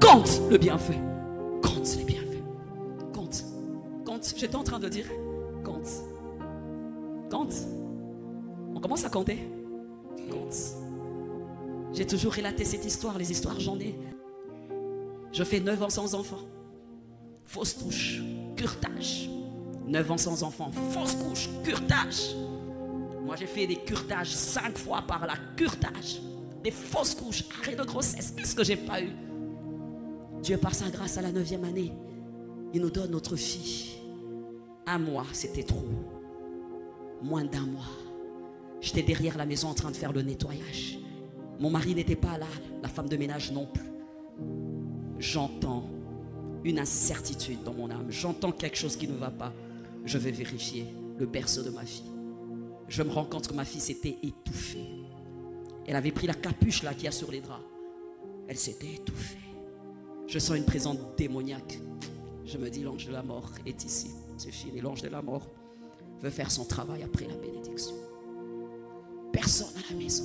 Compte le bienfait. Compte les bienfaits. Compte. Compte. J'étais en train de dire, compte. Compte. On commence à compter. Compte. J'ai toujours relaté cette histoire. Les histoires, j'en ai. Je fais 9 ans sans enfants. Fausse couche, curtage. 9 ans sans enfants, fausse couche, curtage. Moi, j'ai fait des curtages 5 fois par là. Curtage. Des fausses couches, arrêt de grossesse. Qu'est-ce que j'ai pas eu? Dieu, par sa grâce, à la 9e année, il nous donne notre fille. 1 mois, c'était trop. Moins d'1 mois. J'étais derrière la maison en train de faire le nettoyage. Mon mari n'était pas là, la femme de ménage non plus. J'entends une incertitude dans mon âme. J'entends quelque chose qui ne va pas. Je vais vérifier le berceau de ma fille. Je me rends compte que ma fille s'était étouffée. Elle avait pris la capuche là qu'il y a sur les draps. Elle s'était étouffée. Je sens une présence démoniaque. Je me dis, l'ange de la mort est ici. C'est fini, l'ange de la mort veut faire son travail après la bénédiction. Personne à la maison.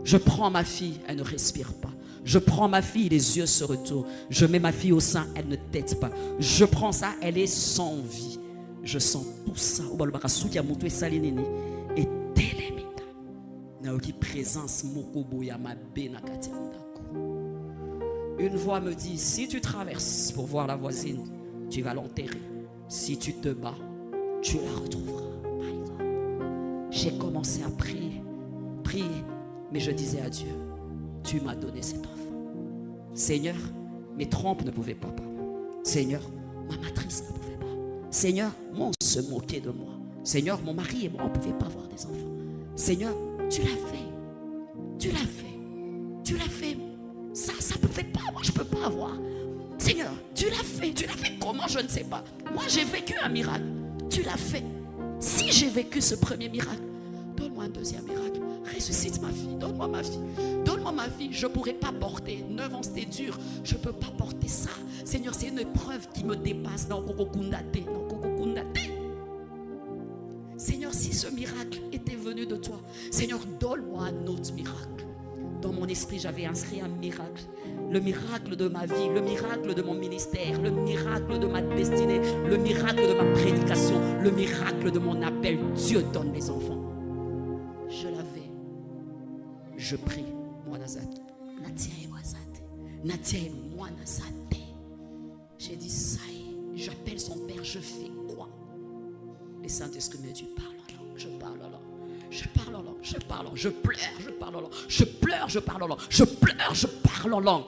Je prends ma fille, elle ne respire pas. Je prends ma fille, les yeux se retournent. Je mets ma fille au sein, elle ne tète pas. Je prends ça, elle est sans vie. Je sens tout ça. Et télémita. Naoki présence mokobo ya mabe na katianda. Une voix me dit, si tu traverses pour voir la voisine, tu vas l'enterrer. Si tu te bats, tu la retrouveras. J'ai commencé à prier, mais je disais à Dieu, tu m'as donné cet enfant. Seigneur, mes trompes ne pouvaient pas. Seigneur, ma matrice ne pouvait pas. Seigneur, on se moquait de moi. Seigneur, mon mari et moi, on ne pouvait pas avoir des enfants. Seigneur, tu l'as fait. Tu l'as fait. Tu l'as fait. Ça ne pouvait pas, moi je ne peux pas avoir. Seigneur, tu l'as fait. Tu l'as fait comment, je ne sais pas. Moi j'ai vécu un miracle. Tu l'as fait. Si j'ai vécu ce premier miracle, donne-moi un deuxième miracle. Ressuscite ma fille, donne-moi ma fille. Donne-moi ma fille, je ne pourrais pas porter. 9 ans c'était dur, je ne peux pas porter ça. Seigneur, c'est une épreuve qui me dépasse. Seigneur, si ce miracle était venu de toi, Seigneur, donne-moi un autre miracle. Dans mon esprit, j'avais inscrit un miracle. Le miracle de ma vie, le miracle de mon ministère, le miracle de ma destinée, le miracle de ma prédication, le miracle de mon appel. Dieu donne mes enfants. Je l'avais. Je prie. J'ai dit, ça y est, j'appelle son père, je fais quoi? Le Saint-Esprit me dit, parle en langue, je parle en langue. Je parle en langue, je parle en langue, je pleure, je parle en langue, je pleure, je parle en langue, je pleure, je parle en langue.